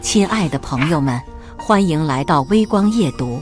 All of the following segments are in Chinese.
亲爱的朋友们，欢迎来到微光夜读。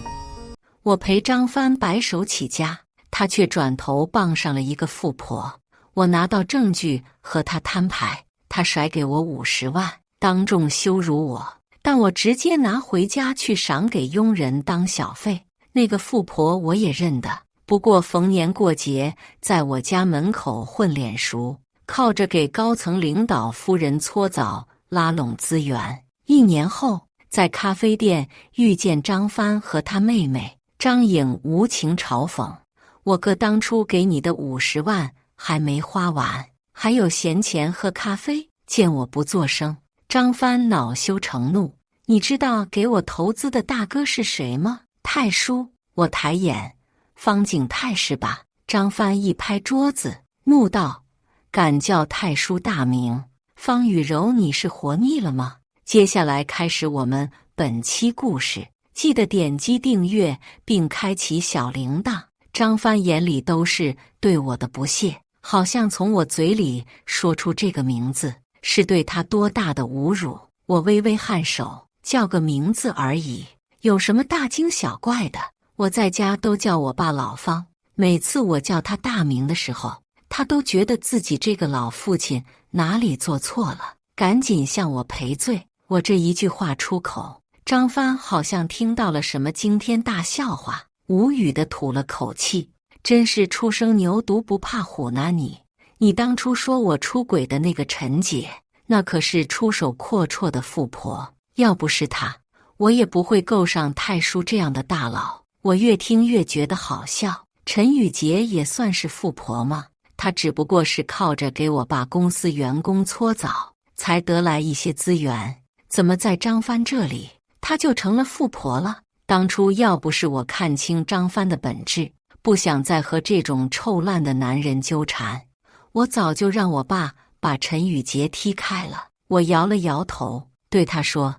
我陪张帆白手起家，他却转头傍上了一个富婆。我拿到证据和他摊牌，他甩给我50万，当众羞辱我，但我直接拿回家去赏给佣人当小费。那个富婆我也认得，不过逢年过节在我家门口混脸熟，靠着给高层领导夫人搓澡拉拢资源。1年后，在咖啡店遇见张帆和他妹妹张颖，无情嘲讽：“我哥当初给你的50万还没花完，还有闲钱喝咖啡。”见我不作声，张帆恼羞成怒：“你知道给我投资的大哥是谁吗？泰叔。”我抬眼：“方景泰是吧？”张帆一拍桌子，怒道：“敢叫泰叔大名？方雨柔，你是活腻了吗？”接下来开始我们本期故事，记得点击订阅并开启小铃铛。张帆眼里都是对我的不屑，好像从我嘴里说出这个名字是对他多大的侮辱。我微微颔首，叫个名字而已，有什么大惊小怪的？我在家都叫我爸老方，每次我叫他大名的时候，他都觉得自己这个老父亲哪里做错了，赶紧向我赔罪。我这一句话出口，张帆好像听到了什么惊天大笑话，无语地吐了口气：“真是初生牛犊不怕虎呢你当初说我出轨的那个陈姐，那可是出手阔绰的富婆，要不是她，我也不会够上泰叔这样的大佬。”我越听越觉得好笑，陈雨洁也算是富婆吗？她只不过是靠着给我爸公司员工搓澡才得来一些资源，怎么在张帆这里她就成了富婆了？当初要不是我看清张帆的本质，不想再和这种臭烂的男人纠缠，我早就让我爸把陈雨洁踢开了。我摇了摇头，对他说：“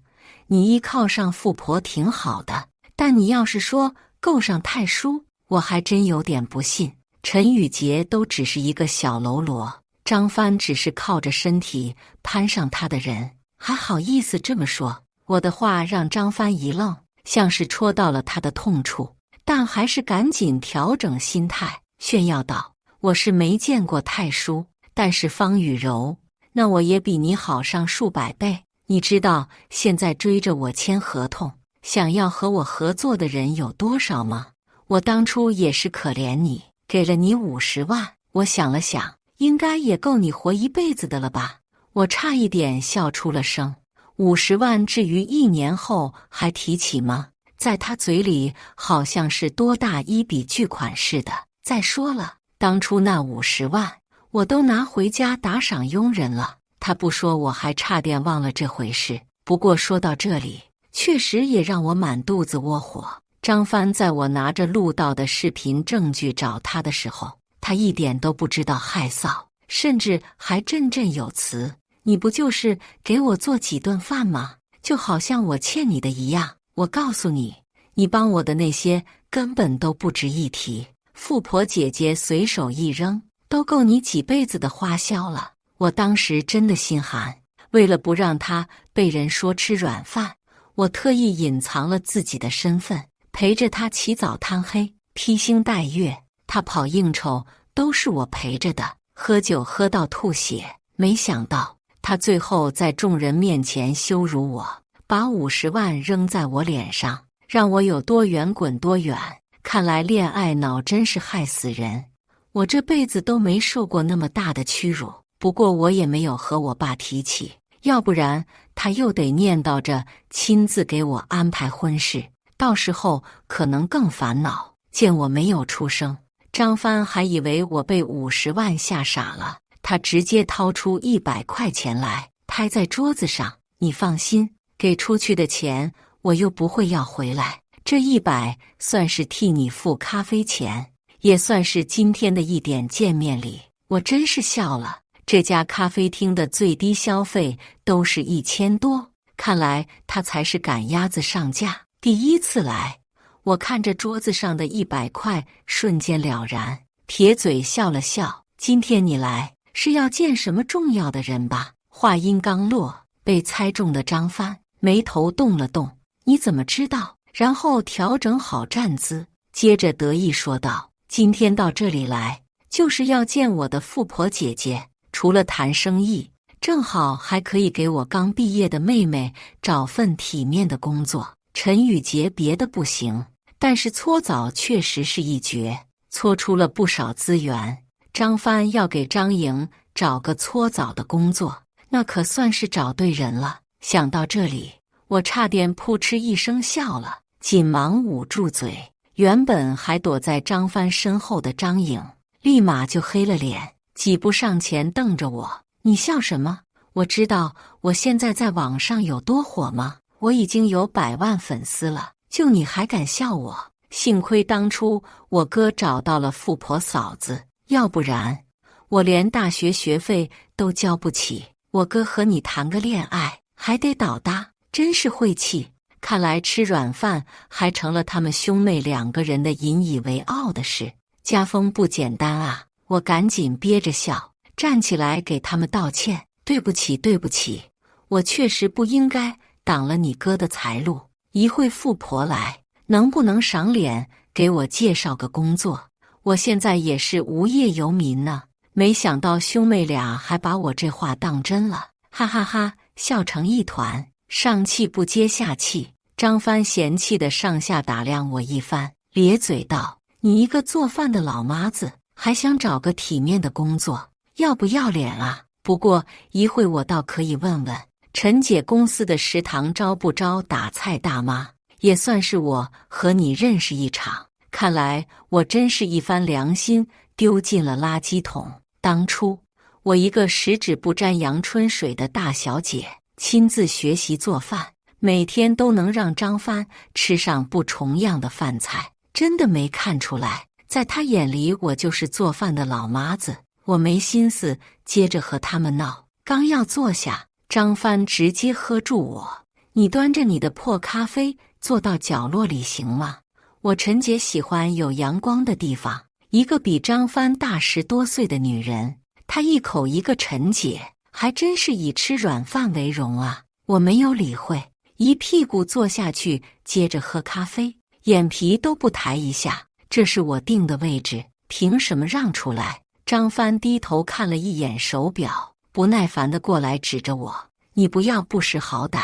你依靠上富婆挺好的，但你要是说够上泰叔，我还真有点不信。陈雨洁都只是一个小喽啰，张帆只是靠着身体攀上他的人，还好意思这么说？”我的话让张帆一愣，像是戳到了他的痛处，但还是赶紧调整心态，炫耀道：“我是没见过泰叔，但是方雨柔，那我也比你好上数百倍。你知道现在追着我签合同，想要和我合作的人有多少吗？我当初也是可怜你，给了你50万，我想了想，应该也够你活一辈子的了吧？”我差一点笑出了声。50万至于1年后还提起吗？在他嘴里好像是多大一笔巨款似的。再说了，当初那50万我都拿回家打赏佣人了，他不说我还差点忘了这回事。不过说到这里，确实也让我满肚子窝火。张帆在我拿着录到的视频证据找他的时候，他一点都不知道害臊，甚至还振振有词：“你不就是给我做几顿饭吗？就好像我欠你的一样。我告诉你，你帮我的那些根本都不值一提，富婆姐姐随手一扔，都够你几辈子的花销了。”我当时真的心寒，为了不让他被人说吃软饭，我特意隐藏了自己的身份，陪着他起早贪黑，披星戴月。他跑应酬都是我陪着的，喝酒喝到吐血。没想到他最后在众人面前羞辱我，把50万扔在我脸上，让我有多远滚多远。看来恋爱脑真是害死人，我这辈子都没受过那么大的屈辱。不过我也没有和我爸提起，要不然他又得念叨着亲自给我安排婚事，到时候可能更烦恼。见我没有出声，张帆还以为我被50万吓傻了，他直接掏出100块钱来，拍在桌子上：“你放心，给出去的钱我又不会要回来，这100算是替你付咖啡钱，也算是今天的一点见面礼。”我真是笑了，这家咖啡厅的最低消费都是1000多，看来他才是赶鸭子上架，第一次来。我看着桌子上的100块，瞬间了然，撇嘴笑了笑：“今天你来是要见什么重要的人吧？”话音刚落，被猜中的张帆眉头动了动。你怎么知道？然后调整好站姿，接着得意说道：今天到这里来，就是要见我的富婆姐姐，除了谈生意，正好还可以给我刚毕业的妹妹找份体面的工作。陈宇杰别的不行，但是搓澡确实是一绝，搓出了不少资源。张帆要给张莹找个搓澡的工作，那可算是找对人了。想到这里，我差点扑哧一声笑了，紧忙捂住嘴。原本还躲在张帆身后的张颖立马就黑了脸，几步上前瞪着我：你笑什么？我知道我现在在网上有多火吗？我已经有100万粉丝了，就你还敢笑我？幸亏当初我哥找到了富婆嫂子，要不然我连大学学费都交不起。我哥和你谈个恋爱还得倒搭，真是晦气。看来吃软饭还成了他们兄妹2个人的引以为傲的事，家风不简单啊！我赶紧憋着笑站起来给他们道歉：对不起，对不起，我确实不应该挡了你哥的财路。一会富婆来，能不能赏脸给我介绍个工作？我现在也是无业游民呢。没想到兄妹俩还把我这话当真了，哈哈哈，笑成一团，上气不接下气。张帆嫌弃地上下打量我一番，咧嘴道：你一个做饭的老妈子，还想找个体面的工作，要不要脸啊？不过一会我倒可以问问陈姐公司的食堂招不招打菜大妈，也算是我和你认识一场。看来我真是一番良心丢进了垃圾桶。当初我一个十指不沾阳春水的大小姐，亲自学习做饭，每天都能让张帆吃上不重样的饭菜，真的没看出来，在他眼里我就是做饭的老妈子。我没心思接着和他们闹，刚要坐下，张帆直接喝住我：你端着你的破咖啡坐到角落里行吗？我陈姐喜欢有阳光的地方。一个比张帆大10多岁的女人，她一口一个陈姐，还真是以吃软饭为荣啊！我没有理会，一屁股坐下去，接着喝咖啡，眼皮都不抬一下。这是我定的位置，凭什么让出来？张帆低头看了一眼手表，不耐烦地过来指着我：你不要不识好歹！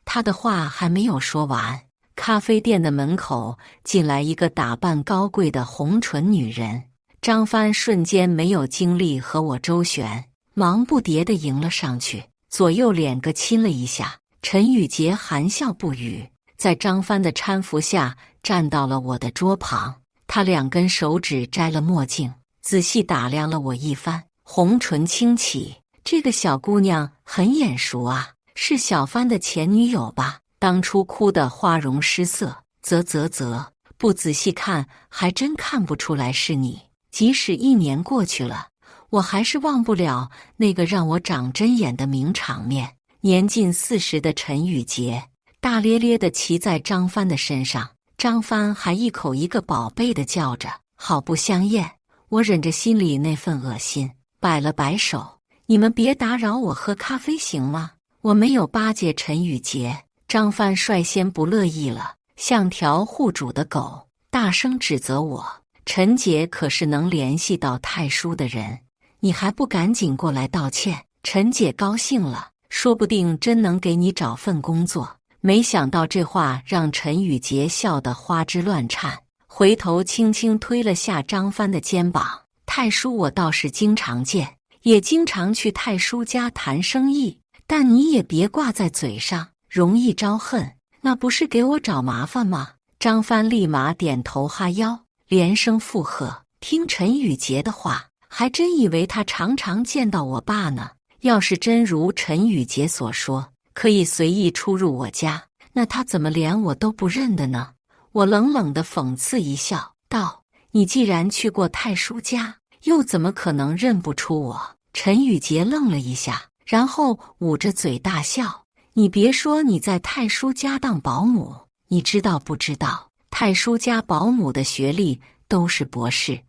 他的话还没有说完，咖啡店的门口进来一个打扮高贵的红唇女人。张帆瞬间没有精力和我周旋，忙不迭地迎了上去，左右脸个亲了一下。陈宇杰含笑不语，在张帆的搀扶下站到了我的桌旁。他2根手指摘了墨镜，仔细打量了我一番，红唇轻启：这个小姑娘很眼熟啊，是小帆的前女友吧？当初哭得花容失色，不仔细看还真看不出来是你。即使1年过去了，我还是忘不了那个让我长针眼的名场面。年近40的陈宇杰大咧咧地骑在张帆的身上，张帆还一口一个宝贝地叫着，好不香艳。我忍着心里那份恶心，摆了摆手：你们别打扰我喝咖啡行吗？我没有巴结陈宇杰。张帆率先不乐意了，像条护主的狗，大声指责我：陈姐可是能联系到太叔的人，你还不赶紧过来道歉？陈姐高兴了，说不定真能给你找份工作。没想到这话让陈宇杰笑得花枝乱颤，回头轻轻推了下张帆的肩膀：太叔我倒是经常见，也经常去太叔家谈生意，但你也别挂在嘴上，容易招恨，那不是给我找麻烦吗？张帆立马点头哈腰，连声附和。听陈宇杰的话，还真以为他常常见到我爸呢。要是真如陈宇杰所说，可以随意出入我家，那他怎么连我都不认的呢？我冷冷地讽刺一笑，道：你既然去过太叔家，又怎么可能认不出我？陈宇杰愣了一下，然后捂着嘴大笑：你别说你在太叔家当保姆，你知道不知道，太叔家保姆的学历都是博士，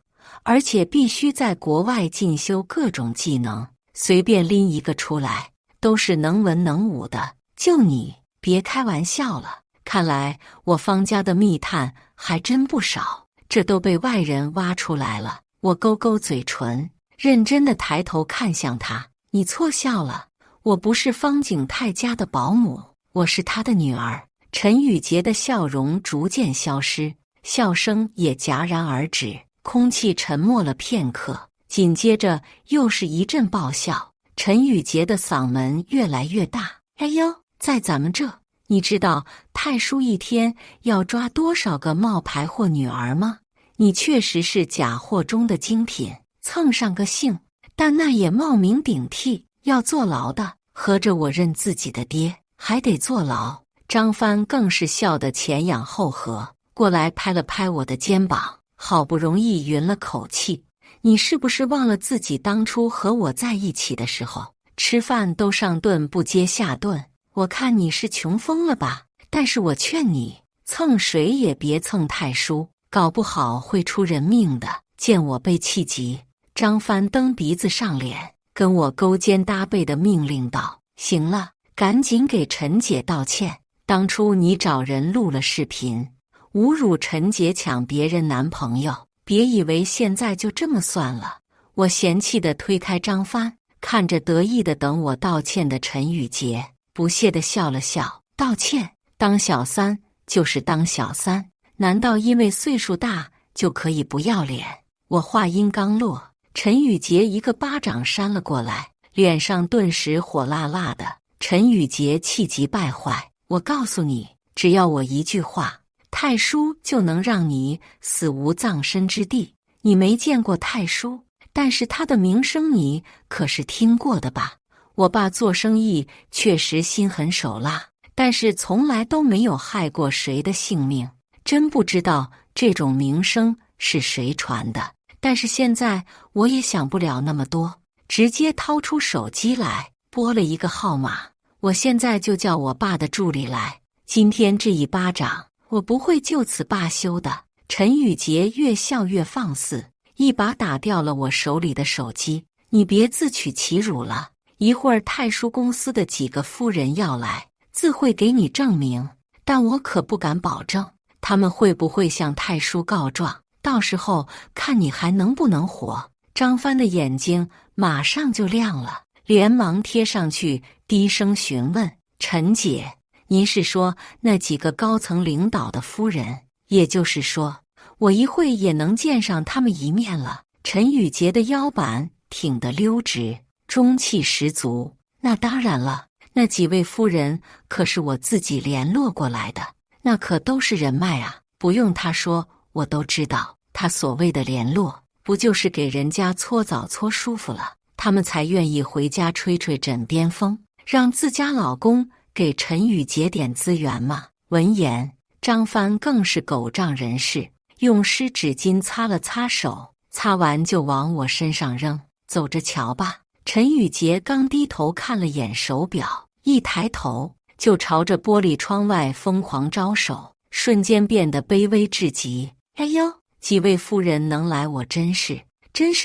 而且必须在国外进修各种技能，随便拎一个出来都是能文能武的，就你别开玩笑了，看来我方家的密探还真不少，这都被外人挖出来了。我勾勾嘴唇，认真地抬头看向他。你错笑了，我不是方景泰家的保姆，我是他的女儿。陈宇杰的笑容逐渐消失，笑声也戛然而止，空气沉默了片刻，紧接着又是一阵爆笑。陈宇杰的嗓门越来越大。哎呦，在咱们这，你知道太叔一天要抓多少个冒牌货女儿吗？你确实是假货中的精品，蹭上个姓，但那也冒名顶替，要坐牢的。合着我认自己的爹，还得坐牢。张帆更是笑得前仰后合，过来拍了拍我的肩膀，好不容易匀了口气。你是不是忘了自己当初和我在一起的时候，吃饭都上顿不接下顿？我看你是穷疯了吧？但是我劝你，蹭谁也别蹭太叔，搞不好会出人命的。见我被气急，张帆蹬鼻子上脸，跟我勾肩搭背的命令道：行了，赶紧给陈姐道歉。当初你找人录了视频，侮辱陈姐抢别人男朋友，别以为现在就这么算了。我嫌弃地推开张帆，看着得意地等我道歉的陈宇杰，不屑地笑了笑。道歉？当小三就是当小三，难道因为岁数大就可以不要脸？我话音刚落，陈宇杰一个巴掌扇了过来，脸上顿时火辣辣的。陈宇杰气急败坏，我告诉你，只要我一句话，太叔就能让你死无葬身之地。你没见过太叔，但是他的名声你可是听过的吧？我爸做生意确实心狠手辣，但是从来都没有害过谁的性命。真不知道这种名声是谁传的。但是现在我也想不了那么多，直接掏出手机来拨了一个号码。我现在就叫我爸的助理来，今天这一巴掌我不会就此罢休的。陈宇杰越笑越放肆，一把打掉了我手里的手机。你别自取其辱了，一会儿太叔公司的几个夫人要来，自会给你证明，但我可不敢保证他们会不会向太叔告状，到时候看你还能不能活。张帆的眼睛马上就亮了，连忙贴上去低声询问：陈姐，您是说那几个高层领导的夫人？也就是说，我一会也能见上他们一面了。陈宇杰的腰板挺得溜直，中气十足。那当然了，那几位夫人可是我自己联络过来的，那可都是人脉啊，不用他说我都知道。他所谓的联络，不就是给人家搓澡搓舒服了，他们才愿意回家吹吹枕边风，让自家老公给陈宇杰点资源吗？闻言，张帆更是狗仗人势，用湿纸巾擦了擦手，擦完就往我身上扔。走着瞧吧。陈宇杰刚低头看了眼手表，一抬头就朝着玻璃窗外疯狂招手，瞬间变得卑微至极。哎呦，几位夫人能来，我真是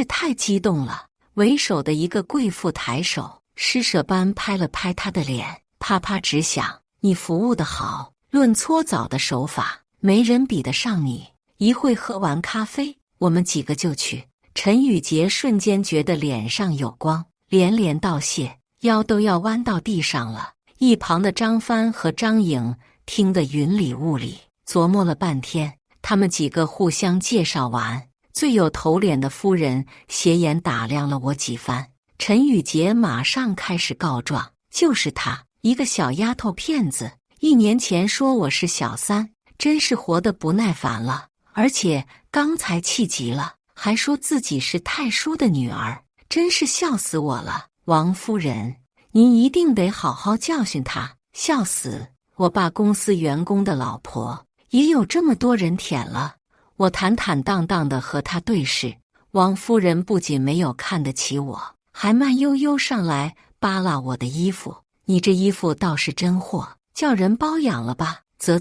太激动了。为首的一个贵妇抬手，施舍般拍了拍他的脸，啪啪直响。你服务的好，论搓澡的手法，没人比得上你。一会喝完咖啡，我们几个就去。陈宇杰瞬间觉得脸上有光，连连道谢，腰都要弯到地上了。一旁的张帆和张颖听得云里雾里，琢磨了半天。他们几个互相介绍完，最有头脸的夫人斜眼打量了我几番。陈宇杰马上开始告状，就是他一个小丫头片子，1年前说我是小三，真是活得不耐烦了。而且刚才气急了，还说自己是太叔的女儿，真是笑死我了。王夫人，您一定得好好教训她。笑死，我爸公司员工的老婆也有这么多人舔了。我坦坦荡荡地和他对视，王夫人不仅没有看得起我，还慢悠悠上来扒拉我的衣服。你这衣服倒是真货，叫人包养了吧？啧，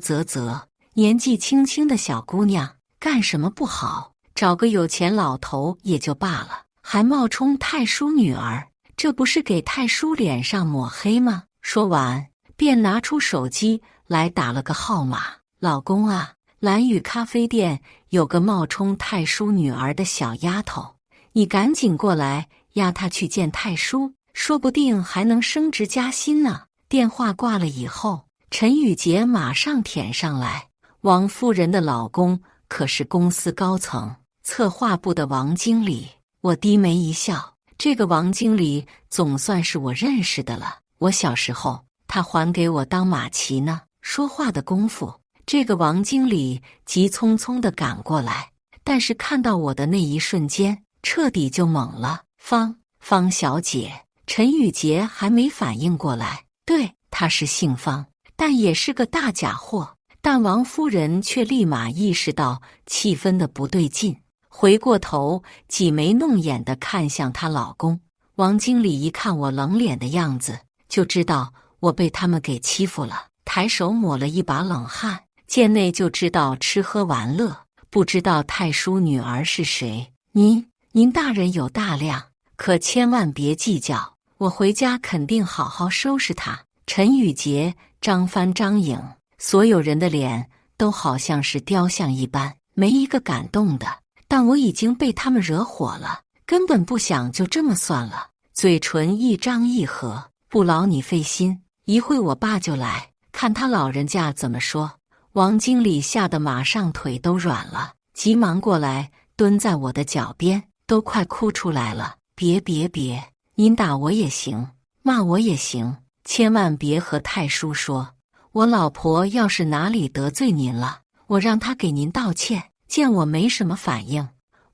年纪轻轻的小姑娘干什么不好？找个有钱老头也就罢了，还冒充太叔女儿，这不是给太叔脸上抹黑吗？说完，便拿出手机来打了个号码：“老公啊，蓝雨咖啡店有个冒充太叔女儿的小丫头，你赶紧过来押她去见太叔，说不定还能升职加薪呢。”电话挂了以后，陈宇杰马上舔上来。王夫人的老公可是公司高层，策划部的王经理。我低眉一笑，这个王经理总算是我认识的了。我小时候，他还给我当马骑呢。说话的功夫，这个王经理急匆匆地赶过来，但是看到我的那一瞬间，彻底就懵了。方小姐，陈宇杰还没反应过来。对，他是姓方，但也是个大假货。但王夫人却立马意识到气氛的不对劲，回过头挤眉弄眼地看向她老公。王经理一看我冷脸的样子，就知道我被他们给欺负了，抬手抹了一把冷汗。贱内就知道吃喝玩乐，不知道太叔女儿是谁。您大人有大量，可千万别计较。我回家肯定好好收拾他。陈宇杰、张帆、张颖，所有人的脸都好像是雕像一般，没一个感动的。但我已经被他们惹火了，根本不想就这么算了。嘴唇一张一合，不劳你费心，一会我爸就来，看他老人家怎么说。王经理吓得马上腿都软了，急忙过来蹲在我的脚边，都快哭出来了。别，您打我也行，骂我也行，千万别和太叔说。我老婆要是哪里得罪您了，我让她给您道歉。见我没什么反应，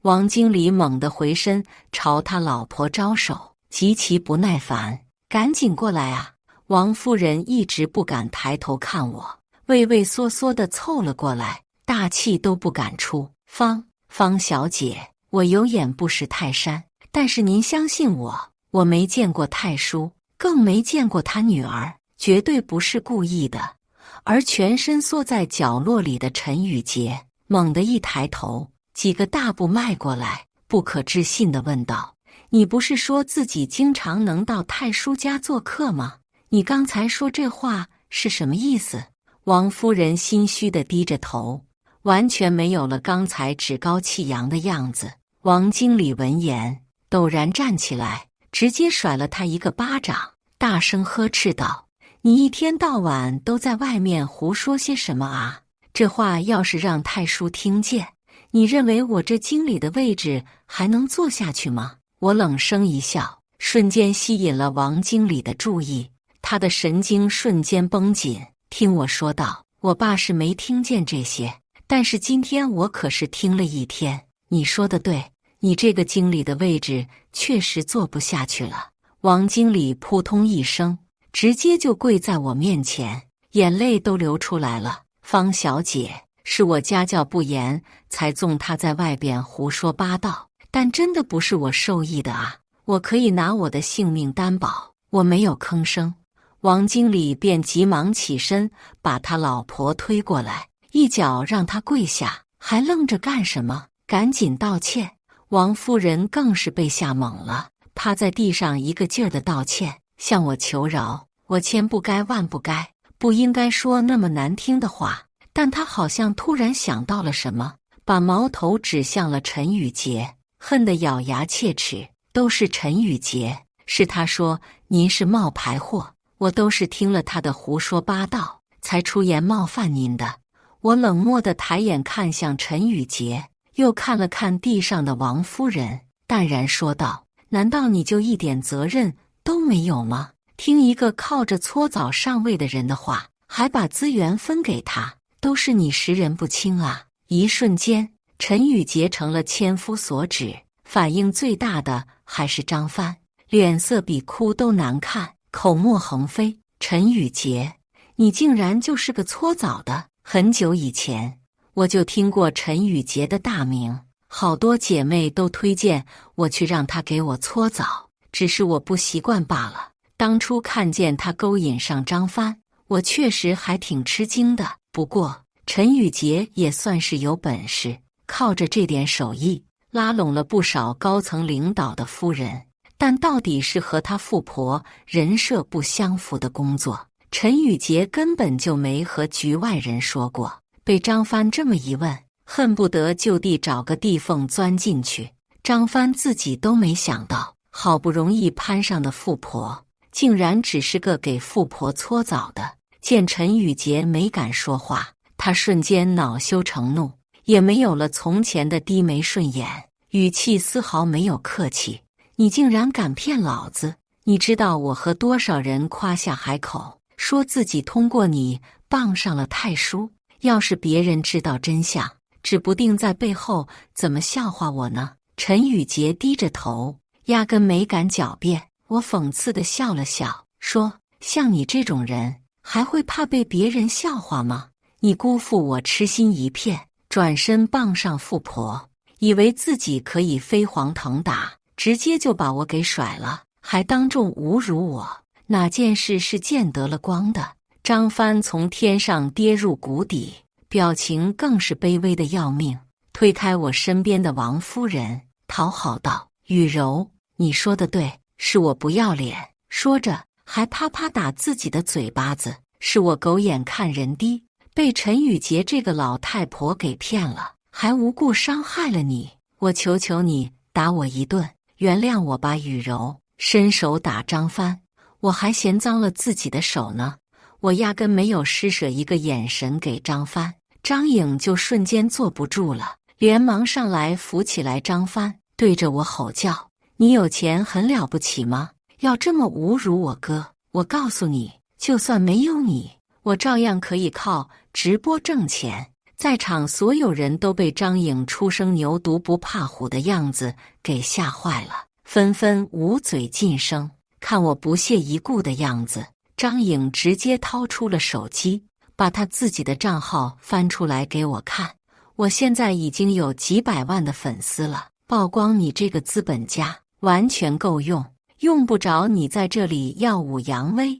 王经理猛地回身朝他老婆招手，极其不耐烦：“赶紧过来啊！”王夫人一直不敢抬头看我，畏畏缩缩地凑了过来，大气都不敢出。方小姐，我有眼不识泰山，但是您相信我，我没见过太叔，更没见过他女儿，绝对不是故意的。而全身缩在角落里的陈宇杰猛地一抬头，几个大步迈过来，不可置信地问道：“你不是说自己经常能到太叔家做客吗？你刚才说这话是什么意思？”王夫人心虚地低着头，完全没有了刚才趾高气扬的样子。王经理闻言陡然站起来，直接甩了他一个巴掌，大声呵斥道：“你一天到晚都在外面胡说些什么啊？这话要是让太叔听见，你认为我这经理的位置还能坐下去吗？”我冷声一笑，瞬间吸引了王经理的注意，他的神经瞬间绷紧。听我说道：“我爸是没听见这些，但是今天我可是听了一天。你说的对，你这个经理的位置确实坐不下去了。”王经理扑通一声，直接就跪在我面前，眼泪都流出来了。方小姐，是我家教不严，才纵他在外边胡说八道，但真的不是我授意的啊！我可以拿我的性命担保，我没有吭声。王经理便急忙起身，把他老婆推过来，一脚让他跪下。还愣着干什么？赶紧道歉！王夫人更是被吓懵了，趴在地上一个劲儿的道歉，向我求饶。我千不该万不该，不应该说那么难听的话。但他好像突然想到了什么，把矛头指向了陈宇杰，恨得咬牙切齿。都是陈宇杰，是他说您是冒牌货，我都是听了他的胡说八道，才出言冒犯您的。我冷漠地抬眼看向陈宇杰，又看了看地上的王夫人，淡然说道：“难道你就一点责任都没有吗？听一个靠着搓澡上位的人的话，还把资源分给他，都是你识人不清啊！”一瞬间，陈宇杰成了千夫所指，反应最大的还是张帆，脸色比哭都难看，口沫横飞。陈宇杰，你竟然就是个搓澡的！很久以前，我就听过陈宇杰的大名，好多姐妹都推荐我去让他给我搓澡，只是我不习惯罢了。当初看见他勾引上张帆，我确实还挺吃惊的。不过陈宇杰也算是有本事，靠着这点手艺拉拢了不少高层领导的夫人，但到底是和他富婆人设不相符的工作，陈宇杰根本就没和局外人说过，被张帆这么一问，恨不得就地找个地缝钻进去。张帆自己都没想到，好不容易攀上的富婆，竟然只是个给富婆搓澡的。见陈宇杰没敢说话，他瞬间恼羞成怒，也没有了从前的低眉顺眼，语气丝毫没有客气。你竟然敢骗老子！你知道我和多少人夸下海口，说自己通过你傍上了太叔，要是别人知道真相，指不定在背后怎么笑话我呢。陈宇杰低着头，压根没敢狡辩。我讽刺地笑了笑，说：像你这种人，还会怕被别人笑话吗？你辜负我痴心一片，转身傍上富婆，以为自己可以飞黄腾达，直接就把我给甩了，还当众侮辱我，哪件事是见得了光的？张帆从天上跌入谷底，表情更是卑微的要命，推开我身边的王夫人，讨好道：雨柔，你说的对，是我不要脸。说着还啪啪打自己的嘴巴子，是我狗眼看人低，被陈宇杰这个老太婆给骗了，还无故伤害了你，我求求你打我一顿，原谅我吧。雨柔伸手打张帆，我还嫌脏了自己的手呢，我压根没有施舍一个眼神给张帆，张颖就瞬间坐不住了，连忙上来扶起来张帆，对着我吼叫：你有钱很了不起吗？要这么侮辱我哥？我告诉你，就算没有你，我照样可以靠直播挣钱。在场所有人都被张颖初生牛犊不怕虎的样子给吓坏了，纷纷捂嘴噤声。看我不屑一顾的样子，张颖直接掏出了手机，把他自己的账号翻出来给我看。我现在已经有几百万的粉丝了，曝光你这个资本家完全够用，用不着你在这里耀武扬威。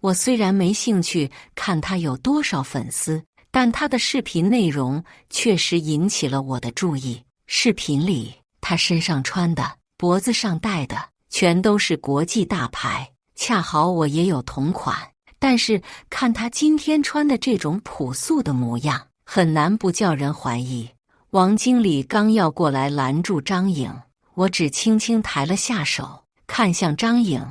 我虽然没兴趣看他有多少粉丝，但他的视频内容确实引起了我的注意。视频里他身上穿的、脖子上戴的全都是国际大牌，恰好我也有同款，但是看他今天穿的这种朴素的模样，很难不叫人怀疑。王经理刚要过来拦住张颖，我只轻轻抬了下手，看向张颖：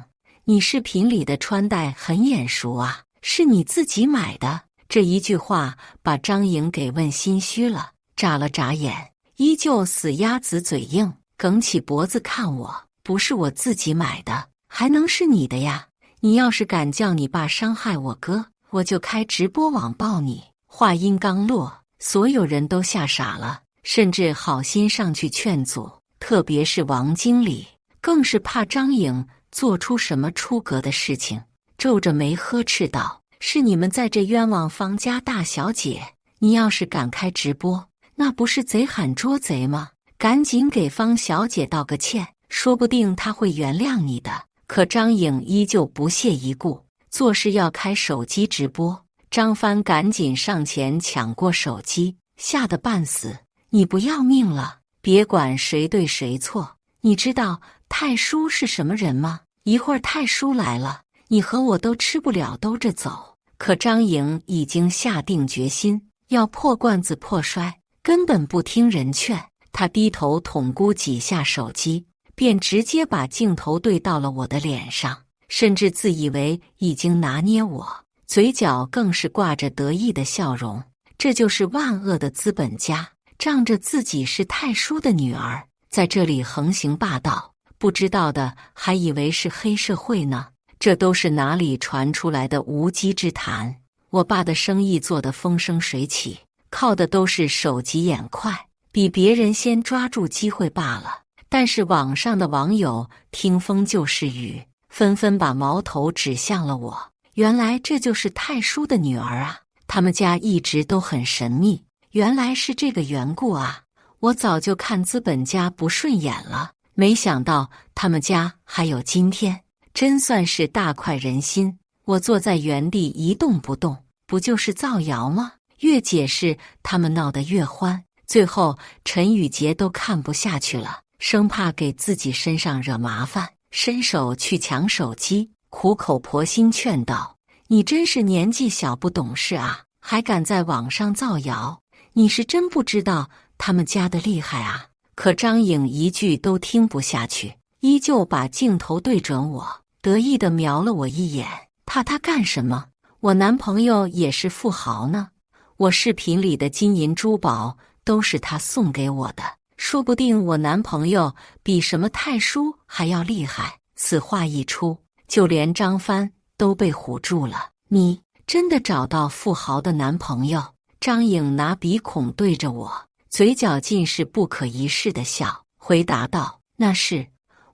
你视频里的穿戴很眼熟啊，是你自己买的？这一句话把张颖给问心虚了，眨了眨眼，依旧死鸭子嘴硬，梗起脖子看我：不是我自己买的，还能是你的呀？你要是敢叫你爸伤害我哥，我就开直播网暴你。话音刚落，所有人都吓傻了，甚至好心上去劝阻，特别是王经理，更是怕张颖做出什么出格的事情，皱着眉呵斥道：是你们在这冤枉方家大小姐，你要是敢开直播，那不是贼喊捉贼吗？赶紧给方小姐道个歉，说不定她会原谅你的。可张颖依旧不屑一顾，做事要开手机直播。张帆赶紧上前抢过手机，吓得半死：你不要命了？别管谁对谁错，你知道太叔是什么人吗？一会儿太叔来了，你和我都吃不了兜着走。可张颖已经下定决心要破罐子破摔，根本不听人劝。他低头捅咕几下手机，便直接把镜头对到了我的脸上，甚至自以为已经拿捏我，嘴角更是挂着得意的笑容。这就是万恶的资本家，仗着自己是太叔的女儿，在这里横行霸道，不知道的还以为是黑社会呢。这都是哪里传出来的无稽之谈？我爸的生意做得风生水起，靠的都是手疾眼快，比别人先抓住机会罢了。但是网上的网友听风就是雨，纷纷把矛头指向了我。原来这就是太叔的女儿啊，他们家一直都很神秘，原来是这个缘故啊。我早就看资本家不顺眼了，没想到他们家还有今天，真算是大快人心。我坐在原地一动不动，不就是造谣吗？越解释他们闹得越欢，最后陈宇杰都看不下去了，生怕给自己身上惹麻烦，伸手去抢手机，苦口婆心劝道：你真是年纪小不懂事啊，还敢在网上造谣！你是真不知道他们家的厉害啊！”可张颖一句都听不下去，依旧把镜头对准我，得意地瞄了我一眼。他干什么？我男朋友也是富豪呢，我视频里的金银珠宝都是他送给我的，说不定我男朋友比什么太叔还要厉害。此话一出，就连张帆都被唬住了。你真的找到富豪的男朋友？张颖拿鼻孔对着我，嘴角尽是不可一世的笑，回答道：“那是，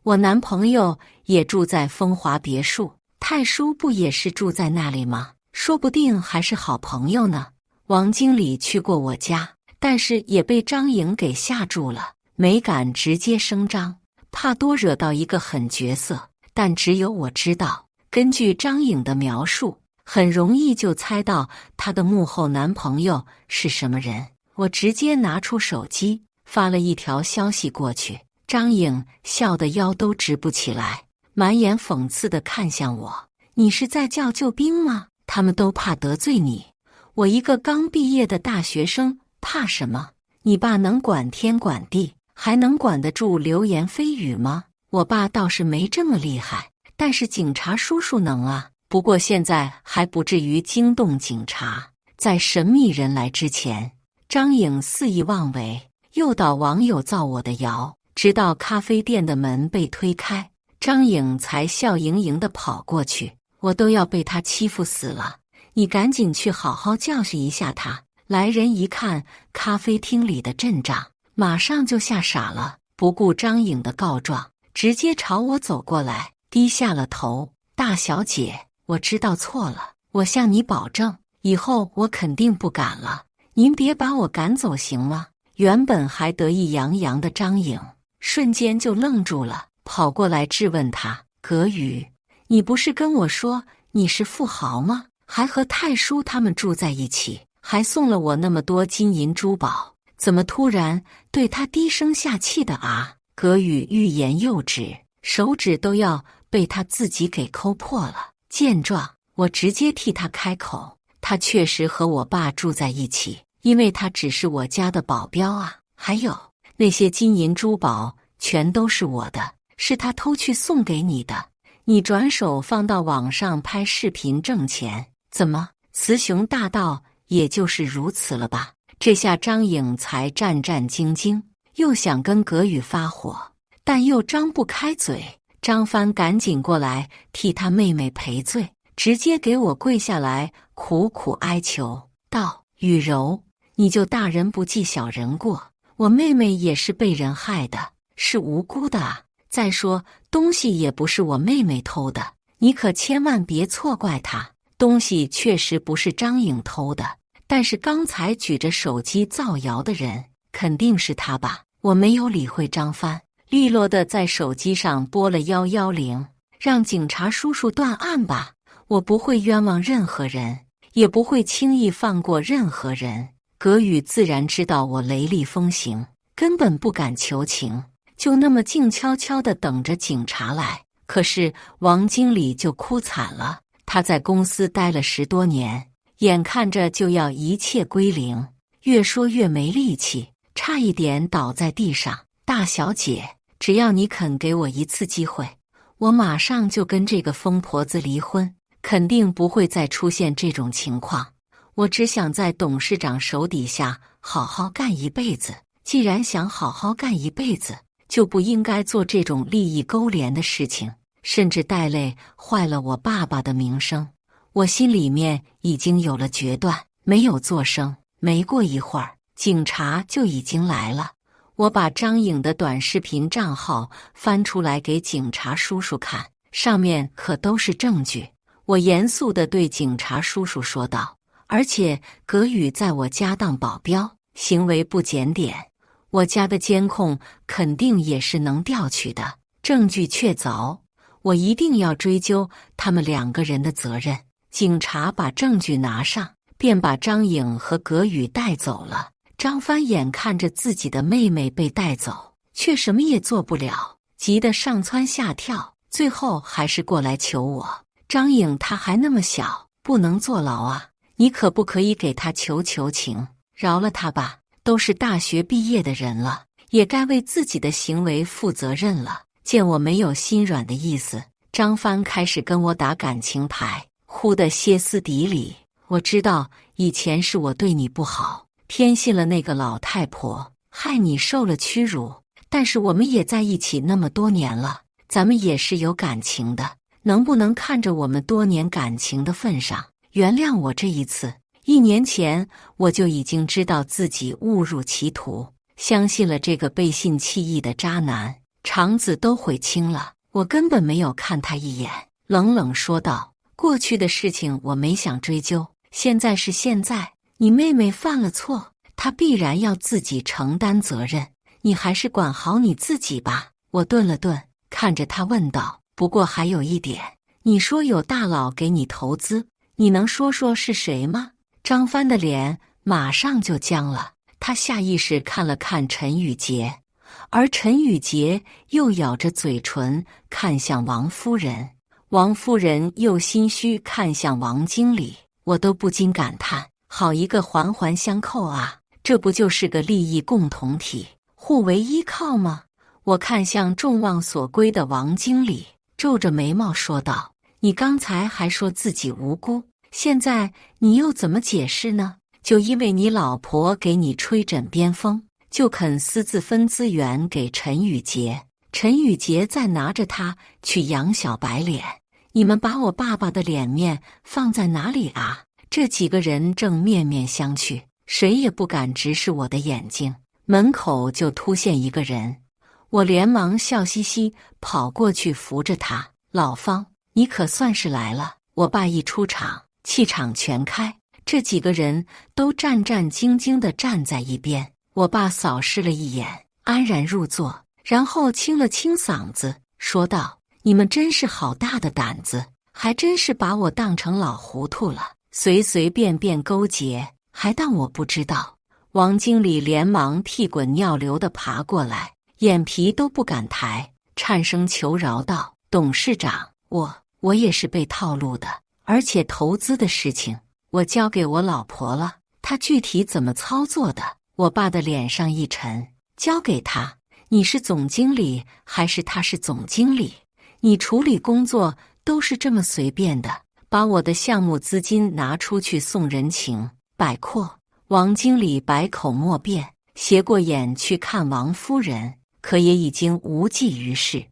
我男朋友也住在风华别墅，太叔不也是住在那里吗？说不定还是好朋友呢。”王经理去过我家，但是也被张颖给吓住了，没敢直接声张，怕多惹到一个狠角色。但只有我知道，根据张颖的描述，很容易就猜到她的幕后男朋友是什么人。我直接拿出手机发了一条消息过去，张颖笑得腰都直不起来，满眼讽刺地看向我：“你是在叫救兵吗？他们都怕得罪你，我一个刚毕业的大学生怕什么？你爸能管天管地，还能管得住流言蜚语吗？我爸倒是没这么厉害，但是警察叔叔能啊。不过现在还不至于惊动警察。”在神秘人来之前，张颖肆意妄为，诱导网友造我的谣，直到咖啡店的门被推开，张颖才笑盈盈地跑过去。我都要被他欺负死了，你赶紧去好好教训一下他。来人一看咖啡厅里的阵仗，马上就吓傻了，不顾张颖的告状，直接朝我走过来，低下了头：“大小姐，我知道错了，我向你保证，以后我肯定不敢了，您别把我赶走行吗？”原本还得意洋洋的张颖瞬间就愣住了，跑过来质问他：“葛宇，你不是跟我说你是富豪吗？还和太叔他们住在一起，还送了我那么多金银珠宝，怎么突然对他低声下气的啊？”葛宇欲言又止，手指都要被他自己给抠破了。见状，我直接替他开口：“他确实和我爸住在一起，因为他只是我家的保镖啊。还有那些金银珠宝全都是我的，是他偷去送给你的，你转手放到网上拍视频挣钱，怎么雌雄大盗也就是如此了吧？”这下张颖才战战兢兢，又想跟葛宇发火，但又张不开嘴。张帆赶紧过来替他妹妹赔罪，直接给我跪下来苦苦哀求道：“雨柔，你就大人不计小人过，我妹妹也是被人害的，是无辜的啊。再说东西也不是我妹妹偷的，你可千万别错怪她。东西确实不是张颖偷的，但是刚才举着手机造谣的人肯定是他吧？”我没有理会张帆，利落地在手机上拨了110，让警察叔叔断案吧。我不会冤枉任何人，也不会轻易放过任何人。葛宇自然知道我雷厉风行，根本不敢求情，就那么静悄悄地等着警察来。可是王经理就哭惨了，他在公司待了10多年，眼看着就要一切归零，越说越没力气，差一点倒在地上。“大小姐，只要你肯给我一次机会，我马上就跟这个疯婆子离婚，肯定不会再出现这种情况。我只想在董事长手底下好好干一辈子，既然想好好干一辈子，就不应该做这种利益勾连的事情，甚至带累坏了我爸爸的名声。”我心里面已经有了决断，没有作声。没过一会儿，警察就已经来了。我把张颖的短视频账号翻出来给警察叔叔看，上面可都是证据。我严肃地对警察叔叔说道：“而且葛宇在我家当保镖，行为不检点，我家的监控肯定也是能调取的，证据确凿，我一定要追究他们2个人的责任。”警察把证据拿上，便把张颖和葛宇带走了。张帆眼看着自己的妹妹被带走，却什么也做不了，急得上蹿下跳，最后还是过来求我。张颖她还那么小，不能坐牢啊！你可不可以给他求求情，饶了他吧？都是大学毕业的人了，也该为自己的行为负责任了。见我没有心软的意思，张帆开始跟我打感情牌，哭得歇斯底里。我知道以前是我对你不好，偏信了那个老太婆，害你受了屈辱。但是我们也在一起那么多年了，咱们也是有感情的，能不能看着我们多年感情的份上，原谅我这一次？1年前我就已经知道自己误入歧途，相信了这个背信弃义的渣男，肠子都悔青了。我根本没有看他一眼，冷冷说道：过去的事情我没想追究，现在是现在，你妹妹犯了错，她必然要自己承担责任，你还是管好你自己吧。我顿了顿，看着他问道：不过还有一点，你说有大佬给你投资，你能说说是谁吗？张帆的脸马上就僵了，他下意识看了看陈宇杰，而陈宇杰又咬着嘴唇看向王夫人，王夫人又心虚看向王经理。我都不禁感叹，好一个环环相扣啊，这不就是个利益共同体，互为依靠吗？我看向众望所归的王经理，皱着眉毛说道：你刚才还说自己无辜，现在你又怎么解释呢？就因为你老婆给你吹枕边风，就肯私自分资源给陈宇杰，陈宇杰再拿着他去养小白脸，你们把我爸爸的脸面放在哪里啊？这几个人正面面相觑，谁也不敢直视我的眼睛。门口就突现一个人，我连忙笑嘻嘻跑过去扶着他：老方，你可算是来了。我爸一出场，气场全开，这几个人都战战兢兢地站在一边。我爸扫视了一眼，安然入座，然后清了清嗓子说道：你们真是好大的胆子，还真是把我当成老糊涂了，随随便便勾结，还当我不知道。王经理连忙屁滚尿流地爬过来，眼皮都不敢抬，颤声求饶道：董事长，我也是被套路的，而且投资的事情我交给我老婆了，她具体怎么操作的？我爸的脸上一沉，交给他？你是总经理还是他是总经理？你处理工作都是这么随便的，把我的项目资金拿出去送人情，摆阔。王经理百口莫辩，斜过眼去看王夫人，可也已经无济于事。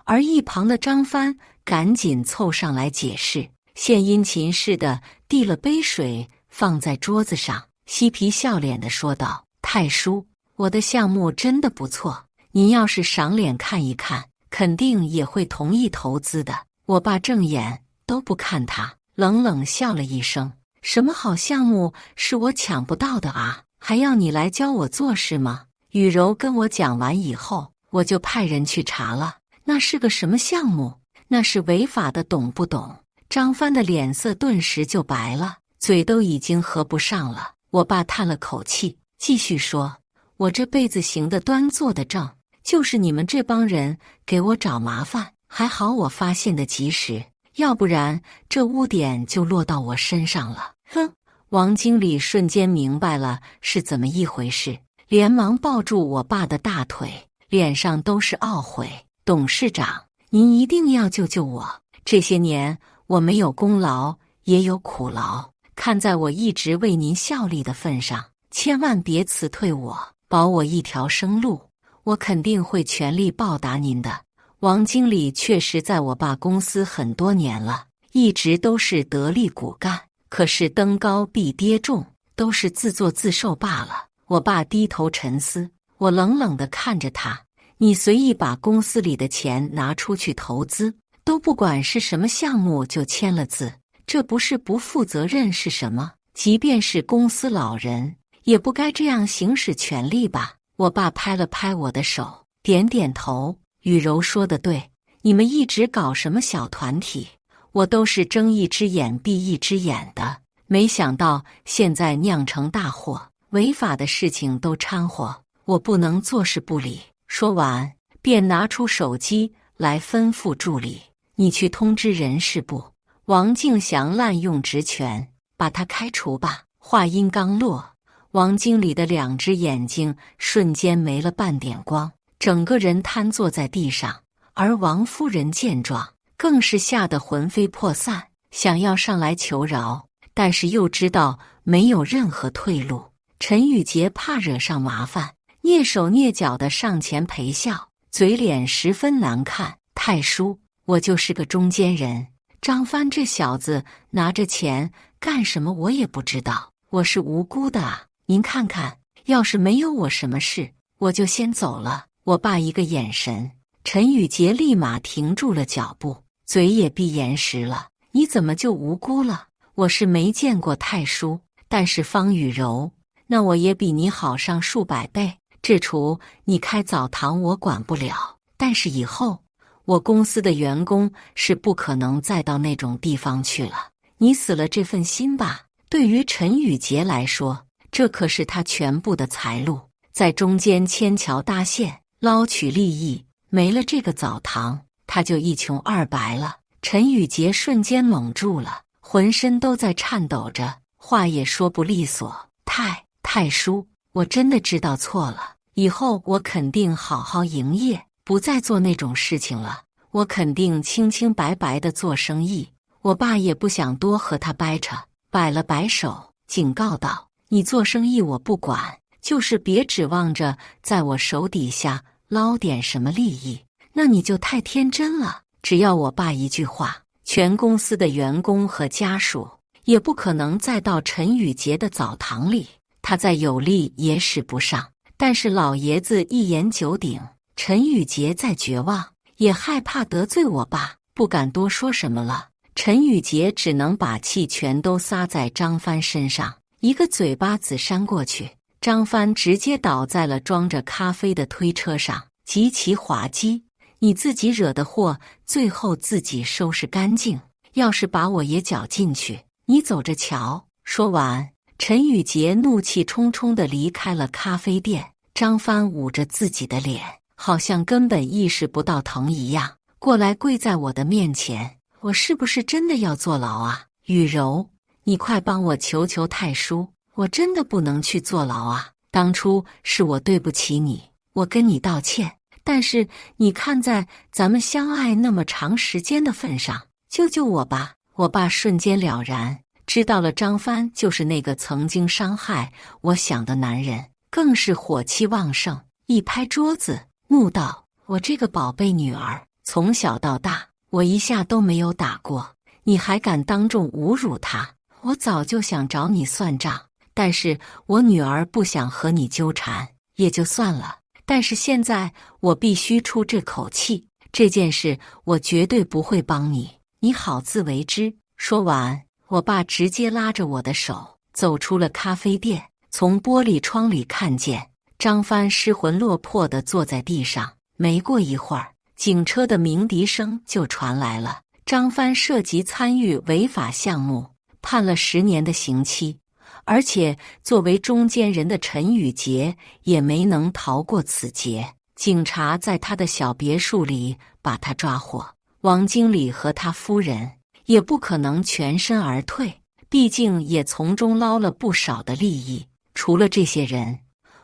而一旁的张帆赶紧凑上来解释，献殷勤似的递了杯水放在桌子上，嬉皮笑脸地说道：太叔，我的项目真的不错，您要是赏脸看一看，肯定也会同意投资的。我爸正眼都不看他，冷冷笑了一声：什么好项目是我抢不到的啊？还要你来教我做事吗？雨柔跟我讲完以后，我就派人去查了，那是个什么项目？那是违法的，懂不懂？张帆的脸色顿时就白了，嘴都已经合不上了。我爸叹了口气，继续说：我这辈子行得端坐得正，就是你们这帮人给我找麻烦，还好我发现的及时，要不然这污点就落到我身上了。哼！王经理瞬间明白了是怎么一回事，连忙抱住我爸的大腿，脸上都是懊悔。董事长，您一定要救救我，这些年我没有功劳也有苦劳，看在我一直为您效力的份上，千万别辞退我，保我一条生路，我肯定会全力报答您的。王经理确实在我爸公司很多年了，一直都是得力骨干，可是登高必跌重，都是自作自受罢了。我爸低头沉思，我冷冷地看着他：你随意把公司里的钱拿出去投资，都不管是什么项目就签了字，这不是不负责任是什么？即便是公司老人，也不该这样行使权力吧？我爸拍了拍我的手，点点头：雨柔说得对，你们一直搞什么小团体，我都是睁一只眼闭一只眼的，没想到现在酿成大祸，违法的事情都掺和，我不能坐视不理。说完，便拿出手机来吩咐助理：你去通知人事部，王敬祥滥用职权，把他开除吧。话音刚落，王经理的2只眼睛瞬间没了半点光，整个人瘫坐在地上。而王夫人见状，更是吓得魂飞魄散，想要上来求饶，但是又知道没有任何退路。陈宇杰怕惹上麻烦，蹑手蹑脚地上前陪笑，嘴脸十分难看。太叔，我就是个中间人，张帆这小子拿着钱干什么我也不知道，我是无辜的啊！您看看，要是没有我什么事，我就先走了。我爸一个眼神，陈宇杰立马停住了脚步，嘴也闭严实了。你怎么就无辜了？我是没见过太叔，但是方雨柔，那我也比你好上数百倍。这厨你开澡堂我管不了，但是以后我公司的员工是不可能再到那种地方去了。你死了这份心吧。对于陈宇杰来说，这可是他全部的财路，在中间牵桥搭线，捞取利益，没了这个澡堂，他就一穷二白了。陈宇杰瞬间懵住了，浑身都在颤抖着，话也说不利索。太叔，我真的知道错了，以后我肯定好好营业，不再做那种事情了。我肯定清清白白的做生意。我爸也不想多和他掰扯，摆了摆手，警告道：你做生意我不管，就是别指望着在我手底下捞点什么利益，那你就太天真了。只要我爸一句话，全公司的员工和家属也不可能再到陈宇杰的澡堂里，他再有力也使不上。但是老爷子一言九鼎，陈宇杰再绝望，也害怕得罪我爸，不敢多说什么了。陈宇杰只能把气全都撒在张帆身上，一个嘴巴子扇过去，张帆直接倒在了装着咖啡的推车上，极其滑稽。你自己惹的祸，最后自己收拾干净，要是把我也搅进去，你走着瞧。说完，陈宇杰怒气冲冲地离开了咖啡店。张帆捂着自己的脸，好像根本意识不到疼一样，过来跪在我的面前。我是不是真的要坐牢啊？雨柔，你快帮我求求太叔，我真的不能去坐牢啊！当初是我对不起你，我跟你道歉。但是你看在咱们相爱那么长时间的份上，救救我吧！我爸瞬间了然，知道了张帆就是那个曾经伤害我想的男人，更是火气旺盛，一拍桌子怒道：我这个宝贝女儿，从小到大我一下都没有打过，你还敢当众侮辱她？我早就想找你算账，但是我女儿不想和你纠缠，也就算了。但是现在我必须出这口气，这件事我绝对不会帮你，你好自为之。说完，我爸直接拉着我的手走出了咖啡店，从玻璃窗里看见张帆失魂落魄地坐在地上。没过一会儿，警车的鸣笛声就传来了。张帆涉及参与违法项目，判了10年的刑期。而且作为中间人的陈宇杰也没能逃过此劫，警察在他的小别墅里把他抓获。王经理和他夫人也不可能全身而退，毕竟也从中捞了不少的利益。除了这些人，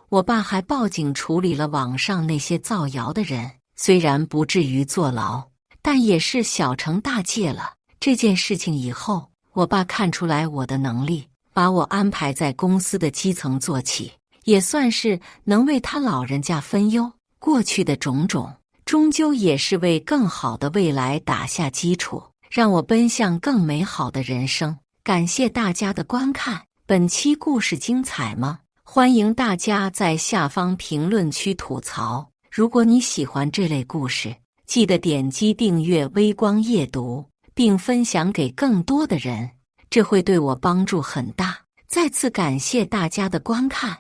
我爸还报警处理了网上那些造谣的人，虽然不至于坐牢，但也是小惩大戒了。这件事情以后，我爸看出来我的能力，把我安排在公司的基层做起，也算是能为他老人家分忧。过去的种种，终究也是为更好的未来打下基础，让我奔向更美好的人生。感谢大家的观看，本期故事精彩吗？欢迎大家在下方评论区吐槽。如果你喜欢这类故事，记得点击订阅微光夜读，并分享给更多的人，这会对我帮助很大。再次感谢大家的观看。